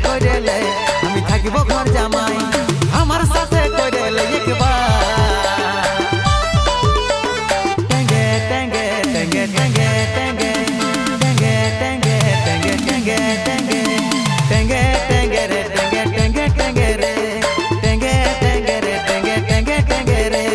কইরেলে আমি থাকিব ঘর জামাই আমার সাথে কইরেলে একবার টেঙ্গে টেঙ্গে টেঙ্গে টেঙ্গে টেঙ্গে টেঙ্গে টেঙ্গে টেঙ্গে টেঙ্গে টেঙ্গে টেঙ্গে টেঙ্গে রে টেঙ্গে টেঙ্গে টেঙ্গে রে টেঙ্গে টেঙ্গে রে টেঙ্গে টেঙ্গে টেঙ্গে রে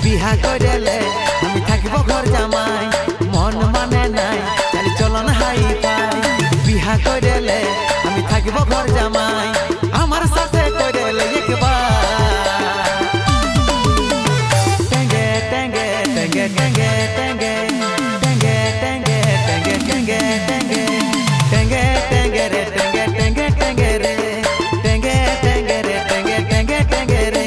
বিহা কইরেলে আমি থাকিব ঘর জামাই মন মানে নাই চালি চলন হাই পাই বিহা কইরেলে আমি থাকিব ঘর জামাই আমার সাথে কইরেলে একবার টেঙ্গে টেঙ্গে টেঙ্গে টেঙ্গে টেঙ্গে টেঙ্গে টেঙ্গে টেঙ্গে টেঙ্গে টেঙ্গে টেঙ্গে টেঙ্গে রে টেঙ্গে টেঙ্গে টেঙ্গে রে টেঙ্গে টেঙ্গে রে টেঙ্গে টেঙ্গে টেঙ্গে রে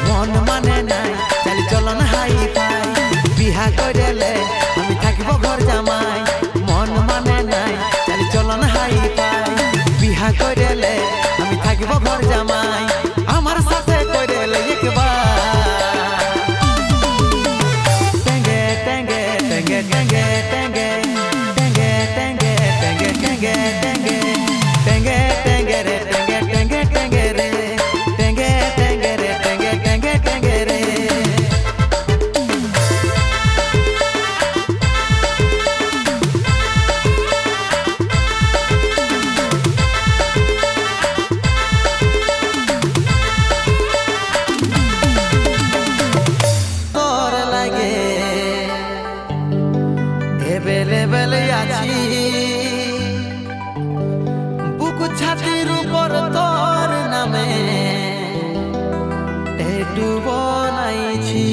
মন মানে নাই চালি চলন হাই পাই বিহা কইরেলে আমি থাকিব ঘর জামাই মন মানে নাই চালি চলন হাই পাই বিহা কইরেলে আমি থাকিব ঘর জামাই আমার সাথে কইরেলে একবার টেঙ্গে টেঙ্গে টেঙ্গে টেঙ্গে টেঙ্গে টেঙ্গে টেঙ্গে টেঙ্গে টেঙ্গে টেঙ্গে টেঙ্গে টেঙ্গে রে টেঙ্গে টেঙ্গে টেঙ্গে রে টেঙ্গে টেঙ্গে রে টেঙ্গে টেঙ্গে টেঙ্গে রে তোর লাগে এভেলেবেল আছি বুক ছাতির উপর তোর নামে ট্যাটু বানাইছি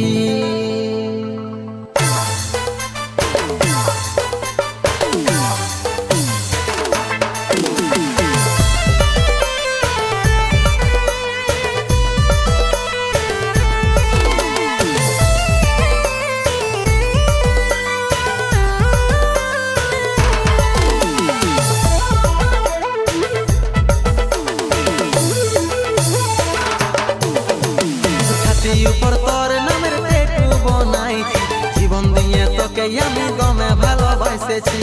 উপর তোর নামের ট্যাটু বানাইছি জীবন দিয়ে তোকে আমি দমে ভালোবাসেছি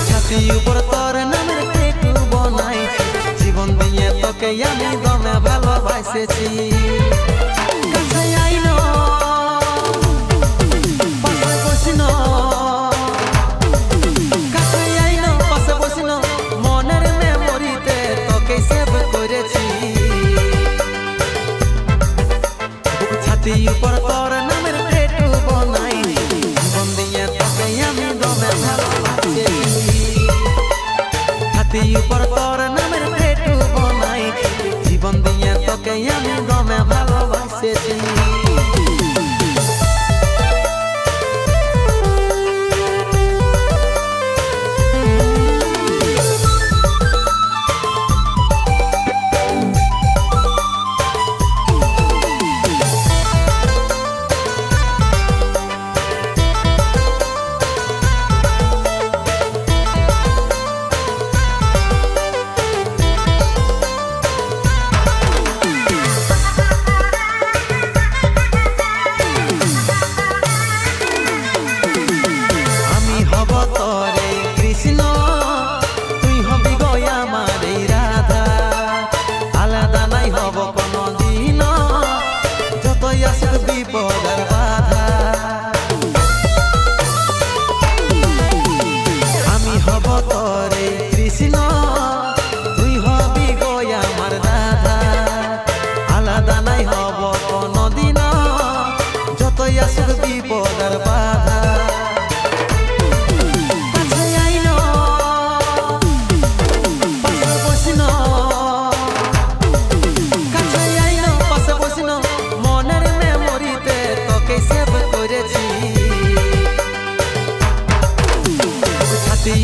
ছাতি উপর তোর নামের ট্যাটু বানাইছি জীবন দিয়ে তোকে আমি দমে ভালোবাসেছি কাছে আইনো পাশে বসিনো কাছে আইনো পাশে বসিনো মনের মেমোরিতে তোকে সেভ করেছি ছাতি উপর তোর নামের ট্যাটু বানাইছি জীবন দিয়ে তোকে আমি দমে যতই আসুক বিপদ আর বাধা আমি হব তোরে কৃষ্ণ তুই হবি গো আমার রাধা আলাদা নাই হব কোনদিন যতই আসুক বিপদ আর বাধা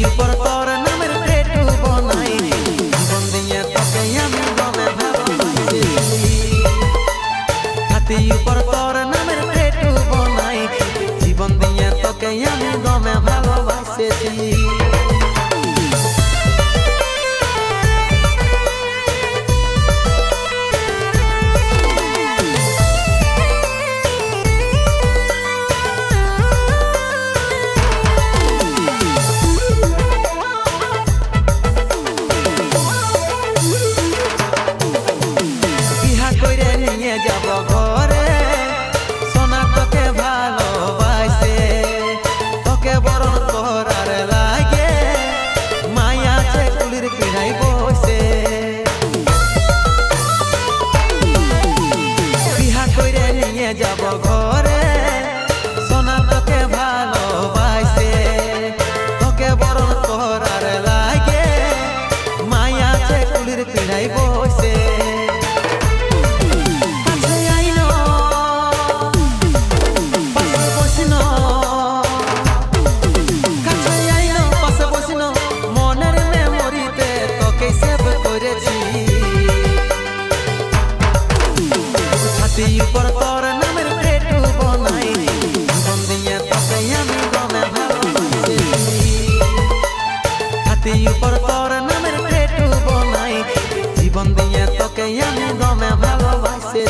ऊपर तोर नामेर पेटू बनाई जीवन दिए तोके आमी गमे भालोबासी छाती ऊपर तोर नामेर पेटू बनाई जीवन दिए तोके आमी गमे भालोबासी যাব ঘরে সোনা তোকে ভালোবাসে তোকে বরণ করার লাগে মায়া আছে কুলির পিড়াই বসে বিহা কইরে নিয়ে যাব ঘরে সোনা তোকে ভালোবাসে তোকে বরণ করার লাগে মায়া আছে কুলির পিড়াই বসে ऊपर तोर नामेर पेटू बनाई जीवन दिए तोके आमी गमे भालोबासी छाती ऊपर तोर नामेर पेटू बनाई जीवन दिए तोके आमी गमे भालोबासी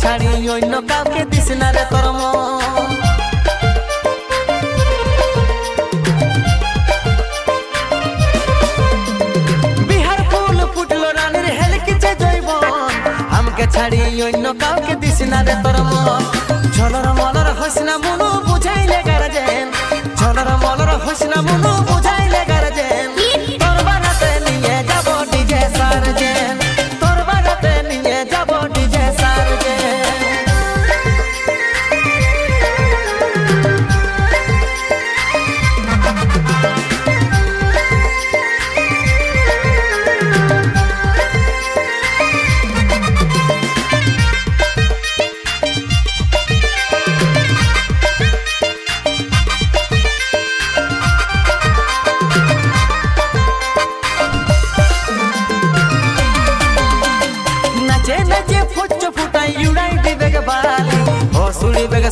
ছাড়ি অন্য কাউকে দিস না রে তোর মন বিহার ফুল ফুটলো রানীর হেলকিছে জৈবন আমাকে ছাড়ি অন্য কাউকে দিস না রে তোর মন ঝলর মলর হইস না মনু বুঝাইলে গার্জেন ঝলর মলর হইস না মনু বুঝাইলে গার্জেন তোর বাড়াতে নিয়ে যাব ডিজে সার্জেন তোর বাড়াতে নিয়ে যাব ডিজে সার্জেন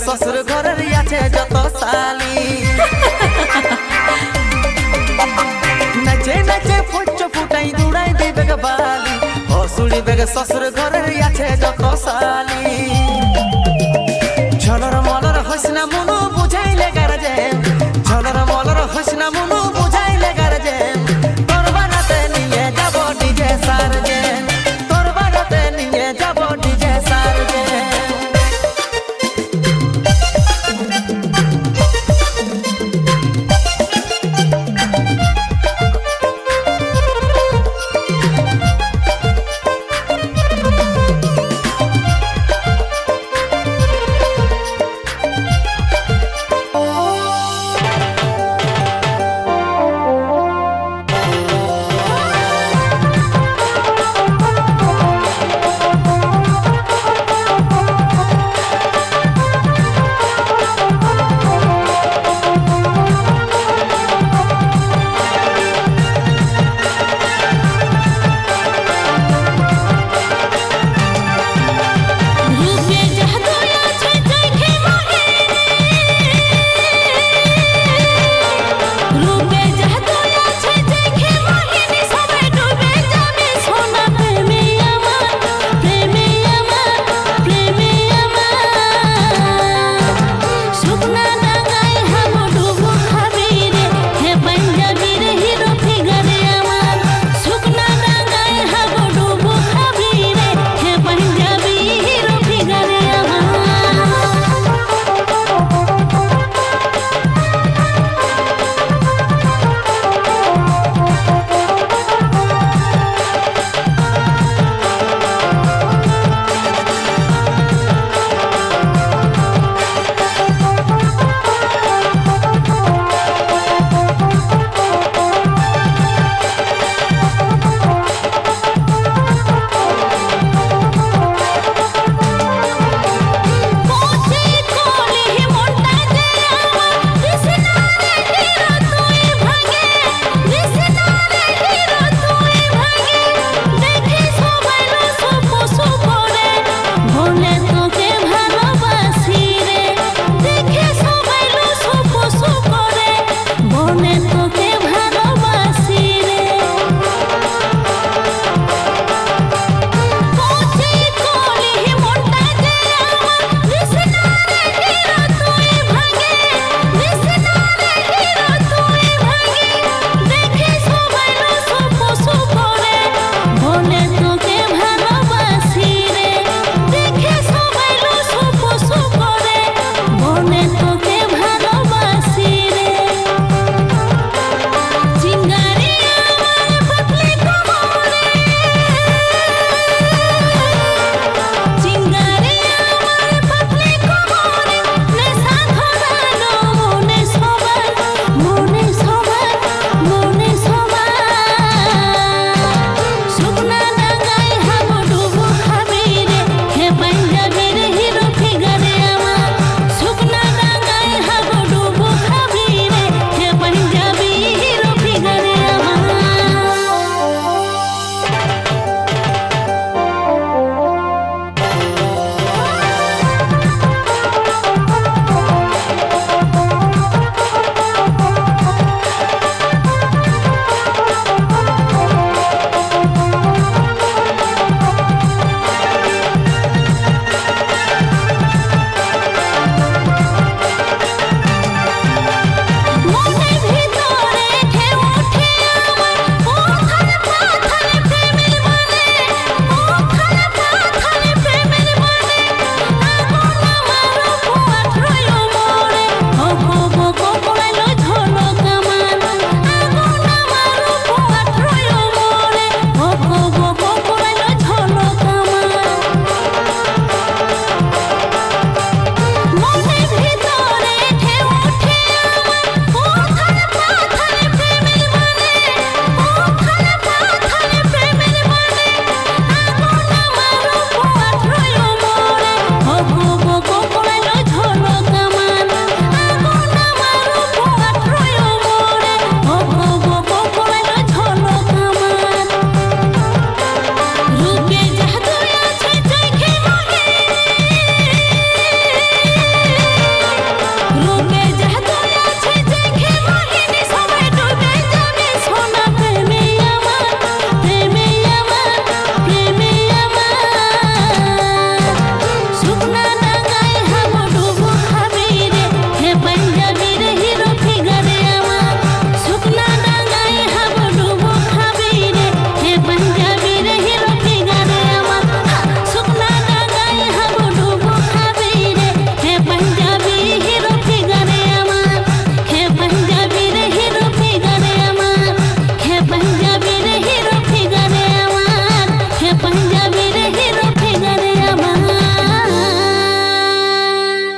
ससुर घर जत साली नचे नचे फुच फुटाई दुड़ाई दिबे बाली हसुड़ी बेग ससुर घर जत साली झलर मलर हसना मनु बुझाइले गार्जेन